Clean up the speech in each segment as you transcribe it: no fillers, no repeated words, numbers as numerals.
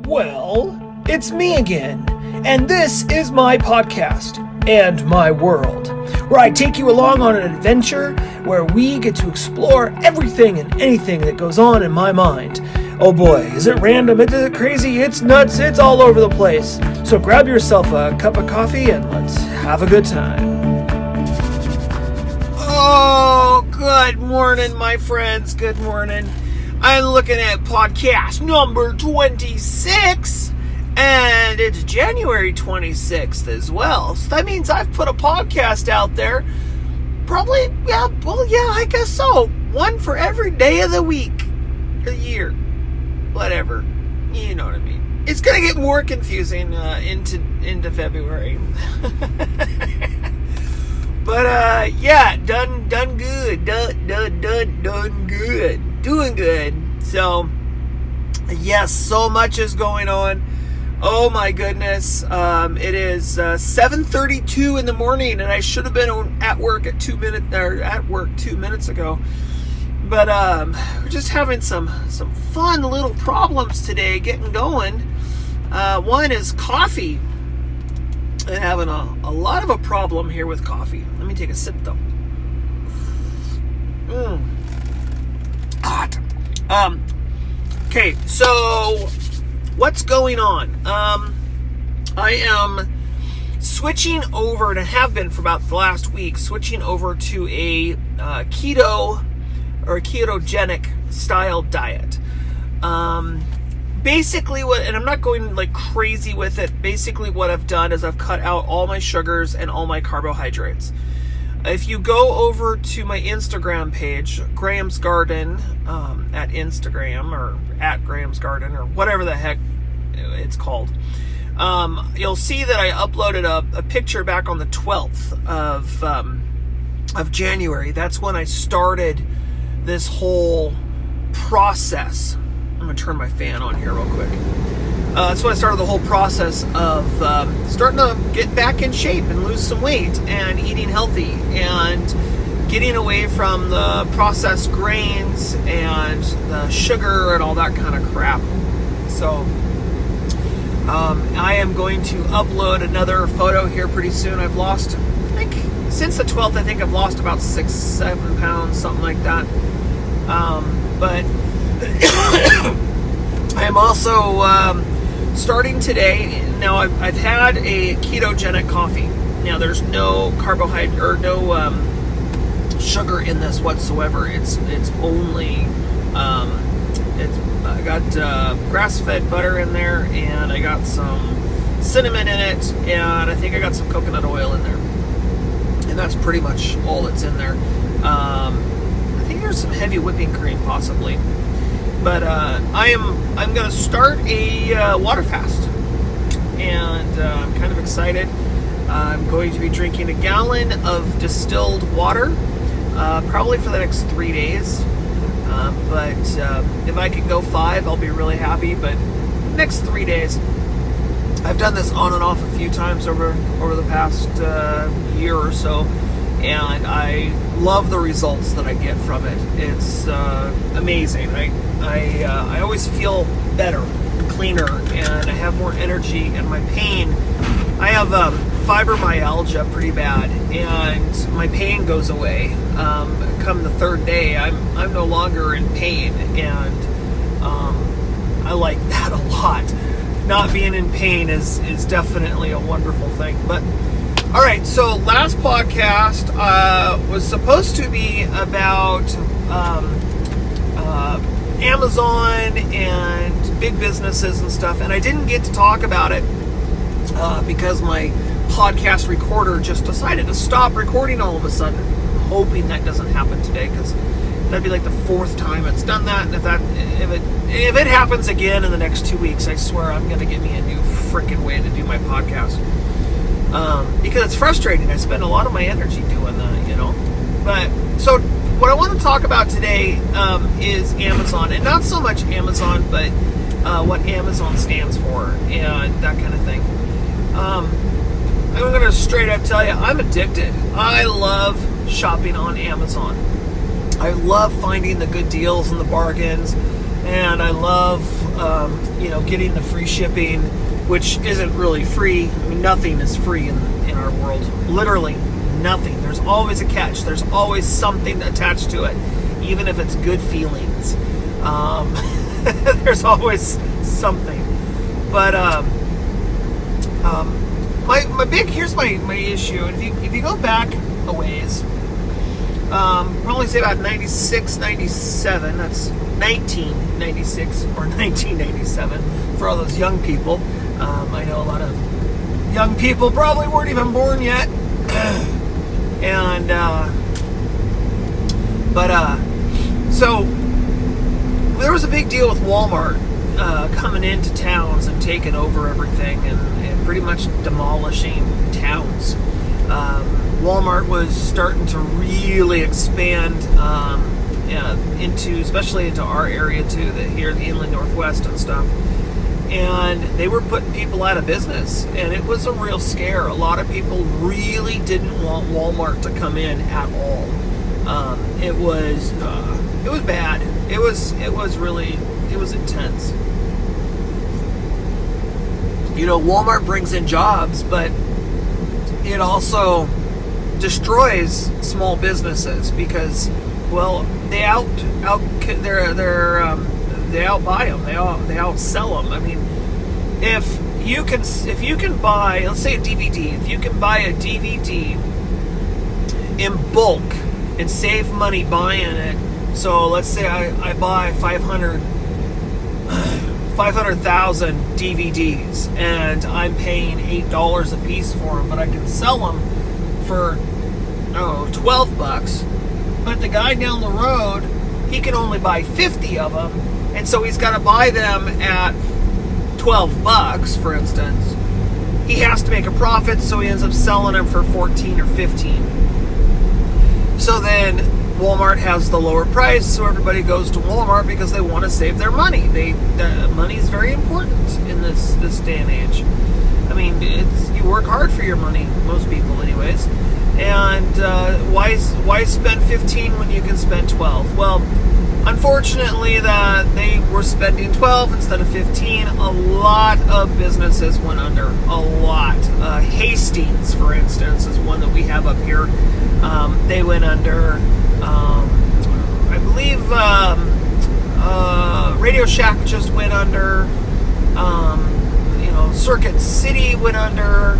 Well, it's me again, and this is my podcast and my world, where I take you along on an adventure where we get to explore everything and anything that goes on in my mind. Oh boy, is it random, is it crazy, it's nuts, it's all over the place. So grab yourself a cup of coffee and let's have a good time. Oh, good morning, my friends, good morning. I'm looking at podcast number 26, and it's January 26th as well. So that means I've put a podcast out there. Probably, I guess so. One for every day of the week, the year, whatever. You know what I mean. It's gonna get more confusing into February. But done good, done good. Doing good. So, yes, so much is going on. Oh my goodness. It is 7:32 in the morning, and I should have been at work at 2 minutes ago. But we're just having some fun little problems today getting going. One is coffee. I'm having a lot of a problem here with coffee. Let me take a sip though. Hot. Okay, so what's going on? I am switching over, and I have been for about the last week, switching over to a keto or a ketogenic style diet. Basically and I'm not going like crazy with it, basically what I've done is I've cut out all my sugars and all my carbohydrates. If you go over to my Instagram page, Graham's Garden, at Instagram, or at Graham's Garden, or whatever the heck it's called, you'll see that I uploaded a picture back on the 12th of January. That's when I started this whole process. I'm going to turn my fan on here real quick. That's when I started the whole process of starting to get back in shape and lose some weight and eating healthy and getting away from the processed grains and the sugar and all that kind of crap. So I am going to upload another photo here pretty soon. I've lost, I think, since the 12th, I think I've lost about 6-7 pounds, something like that. But I'm also starting today. Now I've had a ketogenic coffee. Now there's no carbohydrate or no sugar in this whatsoever. It's only I got grass-fed butter in there, and I got some cinnamon in it, and I think I got some coconut oil in there, and that's pretty much all that's in there. I think there's some heavy whipping cream possibly. But I'm going to start a water fast, and I'm kind of excited. I'm going to be drinking a gallon of distilled water, probably for the next 3 days. But if I can go 5, I'll be really happy. But next 3 days, I've done this on and off a few times over the past year or so, and I love the results that I get from it. It's amazing. I always feel better, cleaner, and I have more energy. And my pain, I have fibromyalgia pretty bad, and my pain goes away. Come the third day, I'm no longer in pain, and I like that a lot. Not being in pain is definitely a wonderful thing. But all right, so last podcast was supposed to be about Amazon and big businesses and stuff, and I didn't get to talk about it because my podcast recorder just decided to stop recording all of a sudden. I'm hoping that doesn't happen today, because that'd be like the 4th time it's done that, and if it happens again in the next 2 weeks, I swear I'm going to get me a new freaking way to do my podcast. Because it's frustrating. I spend a lot of my energy doing that, you know. But so what I want to talk about today is Amazon, and not so much Amazon, but what Amazon stands for and that kind of thing. I'm going to straight up tell you, I'm addicted. I love shopping on Amazon. I love finding the good deals and the bargains. and I love getting the free shipping, which isn't really free. I mean, nothing is free in our world. Literally nothing. There's always a catch. There's always something attached to it, even if it's good feelings. There's always something. But here's my issue. If you go back a ways, probably say about 96, 97. That's 1996 or 1997 for all those young people. I know a lot of young people probably weren't even born yet. And so there was a big deal with Walmart coming into towns and taking over everything and pretty much demolishing towns. Walmart was starting to really expand especially into our area too, here in the Inland Northwest and stuff. And they were putting people out of business, and it was a real scare. A lot of people really didn't want Walmart to come in at all. It was bad. It was intense. Walmart brings in jobs, but it also destroys small businesses because, well, they outbuy them. They outsell them. I mean, if you can buy, let's say, a DVD. If you can buy a DVD in bulk and save money buying it, so let's say I buy 500,000 DVDs and I'm paying $8 a piece for them, but I can sell them for $12. But the guy down the road, he can only buy 50 of them, and so he's got to buy them at $12, for instance. He has to make a profit, so he ends up selling them for 14 or 15. So then Walmart has the lower price, so everybody goes to Walmart because they want to save their money. Money is very important in this day and age. I mean, you work hard for your money, most people anyways. And why spend 15 when you can spend 12? Well, unfortunately, they were spending 12 instead of 15. A lot of businesses went under. A lot. Hastings, for instance, is one that we have up here. They went under. I believe Radio Shack just went under. Circuit City went under.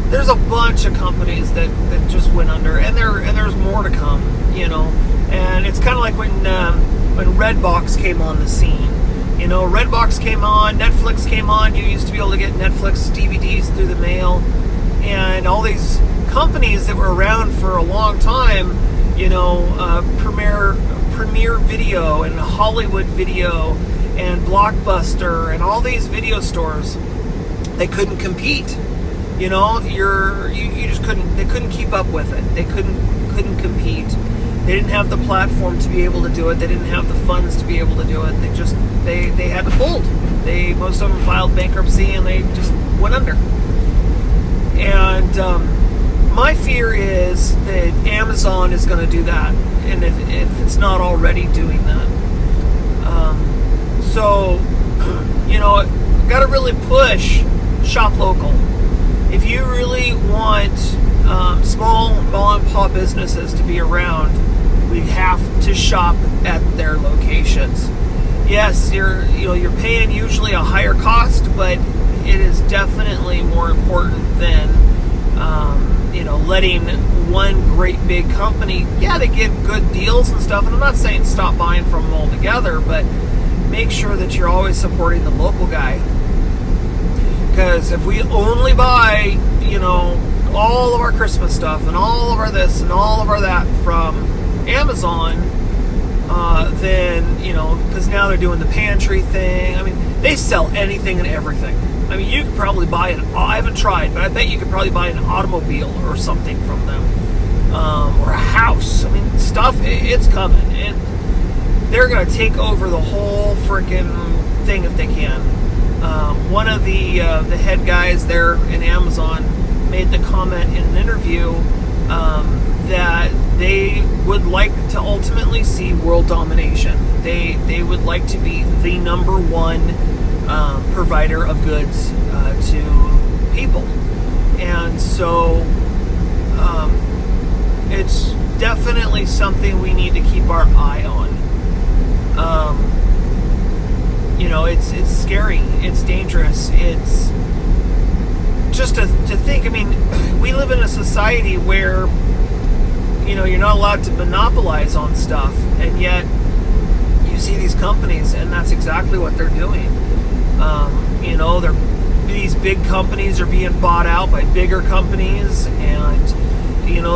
There's a bunch of companies that just went under, and there's more to come. And it's kind of like when Redbox came on the scene. Redbox came on, Netflix came on. You used to be able to get Netflix DVDs through the mail, and all these companies that were around for a long time. Premiere Video and Hollywood Video and Blockbuster and all these video stores, they couldn't compete. You just couldn't. They couldn't keep up with it. They couldn't compete. They didn't have the platform to be able to do it. They didn't have the funds to be able to do it. They had to fold. Most of them filed bankruptcy and they just went under. And my fear is that Amazon is going to do that, and if it's not already doing that. Got to really push shop local. If you really want small mom and pop businesses to be around, we have to shop at their locations. Yes, you're paying usually a higher cost, but it is definitely more important than letting one great big company. Yeah, they give good deals and stuff, and I'm not saying stop buying from them altogether, but make sure that you're always supporting the local guy. Because if we only buy, all of our Christmas stuff and all of our this and all of our that from Amazon, then, because now they're doing the pantry thing. I mean, they sell anything and everything. I mean, you could probably buy I haven't tried, but I bet you could probably buy an automobile or something from them. Or a house. I mean, stuff, it's coming. They're going to take over the whole freaking thing if they can. One of the head guys there in Amazon made the comment in an interview that they would like to ultimately see world domination. They would like to be the number one provider of goods to people. And so it's definitely something we need to keep our eye on. It's scary. It's dangerous. It's just to think. I mean, we live in a society where you're not allowed to monopolize on stuff, and yet you see these companies, and that's exactly what they're doing. These big companies are being bought out by bigger companies, and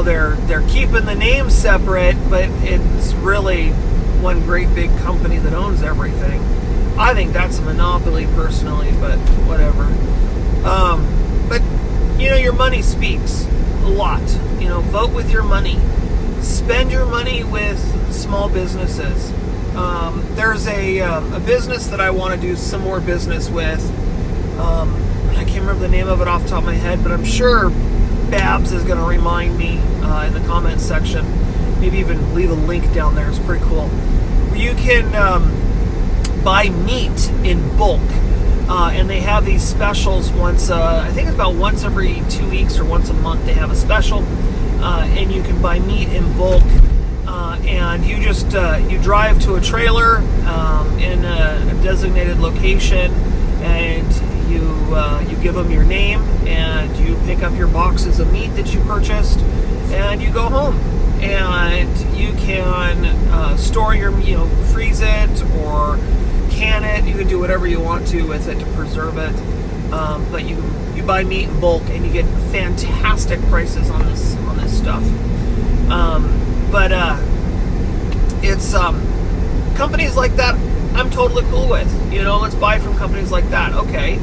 they're keeping the name separate, but it's really one great big company that owns everything. I think that's a monopoly personally, but whatever. But your money speaks a lot. Vote with your money. Spend your money with small businesses. There's a business that I want to do some more business with. I can't remember the name of it off the top of my head, but I'm sure Babs is going to remind me in the comments section. Maybe even leave a link down there. It's pretty cool. You can buy meat in bulk. And they have these specials once, I think it's about once every 2 weeks or once a month they have a special. And you can buy meat in bulk. And you just, you drive to a trailer in a designated location, and you give them your name, and you pick up your boxes of meat that you purchased, and you go home. And you can store your, freeze it or can it. You can do whatever you want to with it to preserve it. But you buy meat in bulk, and you get fantastic prices on this stuff. But it's companies like that I'm totally cool with. Let's buy from companies like that. Okay.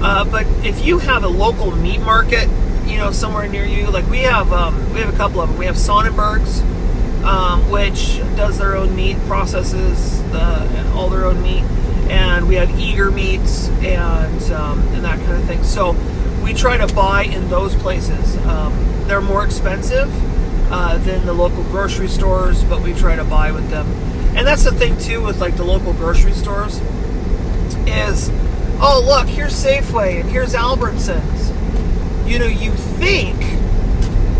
But if you have a local meat market, somewhere near you, like we have a couple of them. We have Sonnenberg's, which does their own meat, processes all their own meat, and we have Eager Meats and that kind of thing. So we try to buy in those places. They're more expensive than the local grocery stores, but we try to buy with them. And that's the thing too with like the local grocery stores is, oh look, here's Safeway and here's Albertsons. You think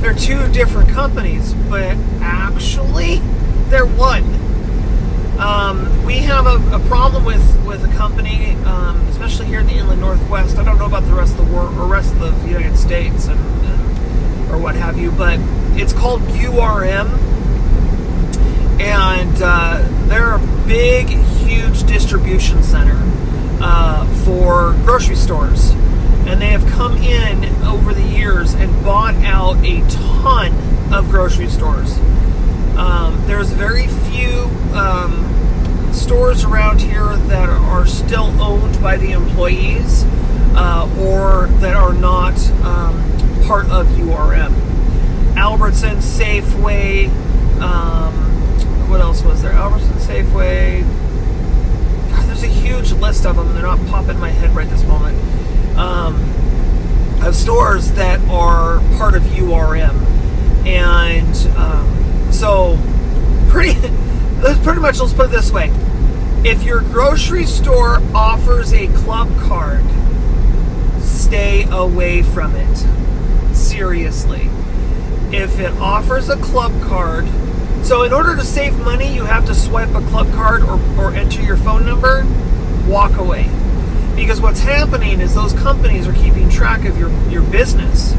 they're two different companies, but actually they're one. We have a problem with a company, especially here in the Inland Northwest. I don't know about the rest of the world or rest of the United States and or what have you, but it's called URM, and they're a big, huge distribution center for grocery stores. And they have come in over the years and bought out a ton of grocery stores. There's very few stores around here that are still owned by the employees or that are not part of URM. Albertsons, Safeway, what else was there? Albertsons, Safeway. God, there's a huge list of them. They're not popping in my head right this moment. Of stores that are part of URM, and so pretty much, let's put it this way: if your grocery store offers a club card, stay away from it. Seriously, if it offers a club card, so in order to save money, you have to swipe a club card or enter your phone number. Walk away. Because what's happening is those companies are keeping track of your business.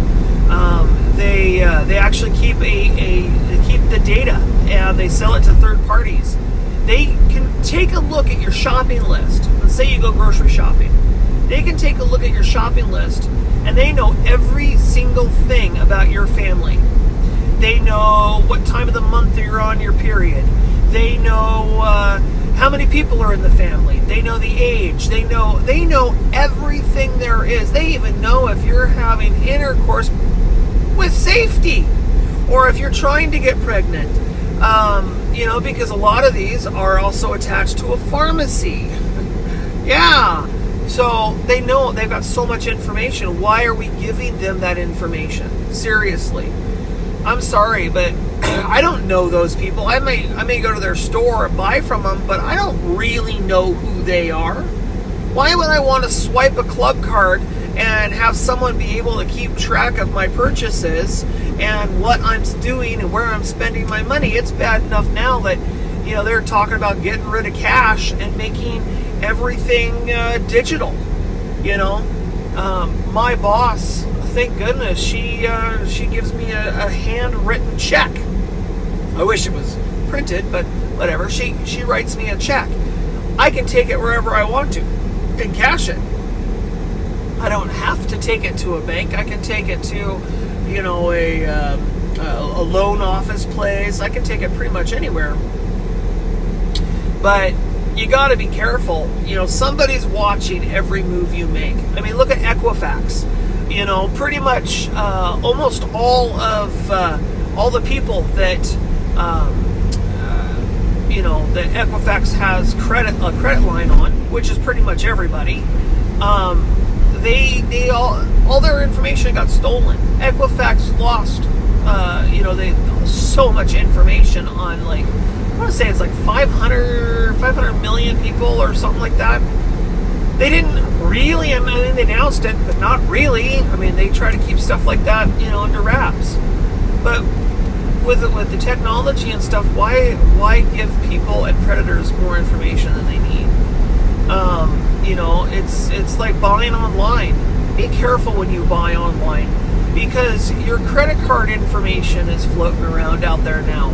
They actually keep they keep the data, and they sell it to third parties. They can take a look at your shopping list. Let's say you go grocery shopping. They can take a look at your shopping list, and they know every single thing about your family. They know what time of the month you're on your period. They know how many people are in the family. They know the age. They know everything there is. They even know if you're having intercourse with safety, or if you're trying to get pregnant. Because a lot of these are also attached to a pharmacy. Yeah. So they know they've got so much information. Why are we giving them that information? Seriously. I'm sorry, but I don't know those people. I may go to their store and buy from them, but I don't really know who they are. Why would I want to swipe a club card and have someone be able to keep track of my purchases and what I'm doing and where I'm spending my money? It's bad enough now that, you know, they're talking about getting rid of cash and making everything digital. You know, my boss, thank goodness, she gives me a handwritten check. I wish it was printed, but whatever. She writes me a check. I can take it wherever I want to and cash it. I don't have to take it to a bank. I can take it to, you know, a loan office place. I can take it pretty much anywhere. But you got to be careful. You know, somebody's watching every move you make. I mean, look at Equifax. You know, pretty much almost all the people that you know, that Equifax has a credit line on, which is pretty much everybody. They all their information got stolen. Equifax lost, you know, so much information on, like, I want to say it's like 500 million people or something like that. They didn't really, I mean, they announced it, but not really. I mean, they try to keep stuff like that, you know, under wraps. But with the technology and stuff, why give people and predators more information than they need? You know, it's like buying online. Be careful when you buy online, because your credit card information is floating around out there now.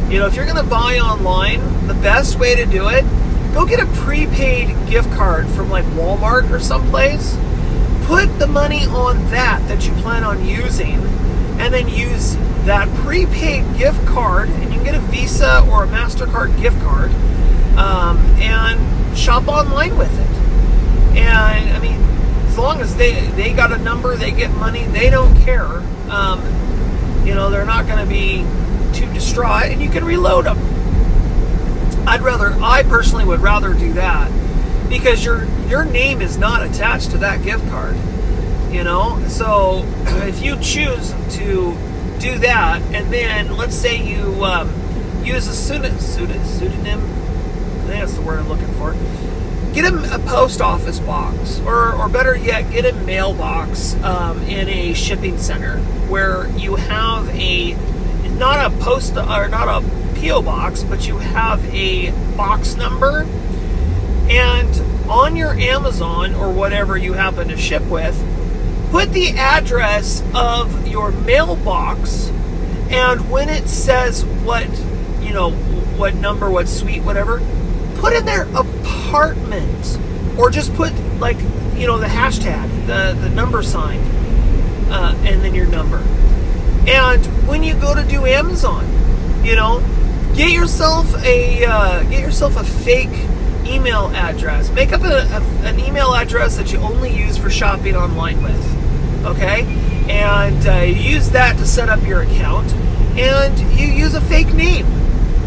You know, if you're going to buy online, the best way to do it, go get a prepaid gift card from like Walmart or someplace. Put the money on that you plan on using, and then use that prepaid gift card, and you can get a Visa or a MasterCard gift card, and shop online with it. And I mean, as long as they got a number, they get money, they don't care. You know, they're not going to be too distraught, and you can reload them. I personally would rather do that, because your name is not attached to that gift card. You know, so if you choose to do that, and then let's say you use a pseudonym, I think that's the word I'm looking for. Get a post office box, or better yet, get a mailbox in a shipping center where you have not a PO box, but you have a box number, and on your Amazon or whatever you happen to ship with, put the address of your mailbox, and when it says what number, what suite, whatever, put in there apartment, or just put, like, you know, the hashtag, the number sign, and then your number. And when you go to do Amazon, you know, get yourself a fake email address. Make up an email address that you only use for shopping online with, okay? And use that to set up your account, and you use a fake name.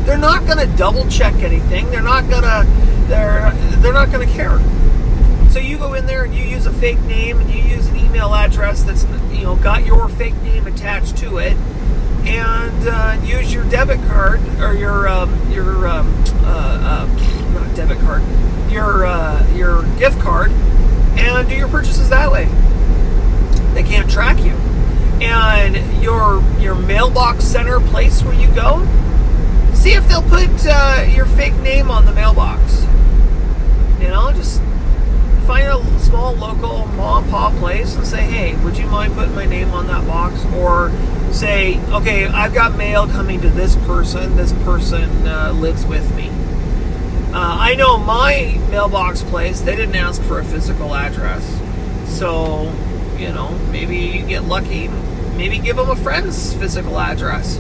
They're not going to double check anything. They're not going to care. So you go in there and you use a fake name, and you use an email address that's, you know, got your fake name attached to it, and use your debit card, or your not debit card, your gift card, and do your purchases that way. They can't track you. And your mailbox center place where you go, see if they'll put your fake name on the mailbox. You know, just find a small local mom and pop place and say, hey, would you mind putting my name on that box? Or say, okay, I've got mail coming to this person lives with me. I know my mailbox place, they didn't ask for a physical address. So, you know, maybe you get lucky, maybe give them a friend's physical address.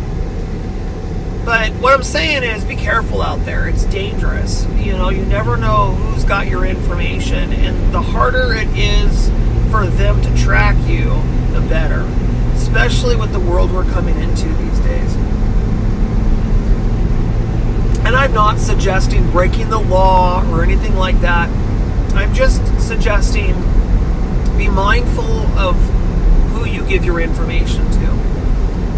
But what I'm saying is, be careful out there. It's dangerous. You know, you never know who's got your information, and the harder it is for them to track you, the better. Especially with the world we're coming into these days. And I'm not suggesting breaking the law or anything like that. I'm just suggesting be mindful of who you give your information to.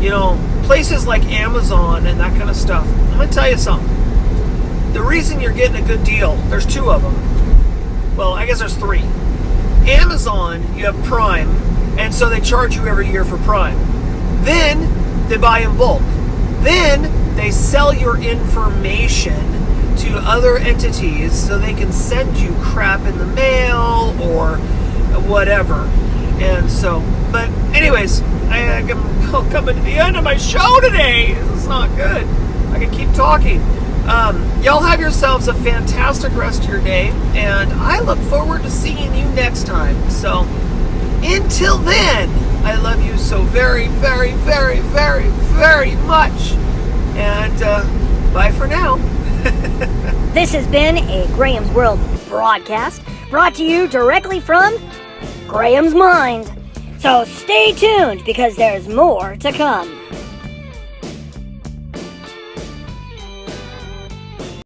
You know, places like Amazon and that kind of stuff, I'm going to tell you something. The reason you're getting a good deal, there's two of them. Well, I guess there's three. Amazon, you have Prime, and so they charge you every year for Prime. Then they buy in bulk. Then they sell your information to other entities so they can send you crap in the mail or whatever. And so, but anyways, I'm coming to the end of my show today. This is not good. I can keep talking. Y'all have yourselves a fantastic rest of your day, and I look forward to seeing you next time. So, until then, I love you so very, very, very, very, very much. And bye for now. This has been a Graham's World broadcast brought to you directly from Graham's mind. So stay tuned because there's more to come.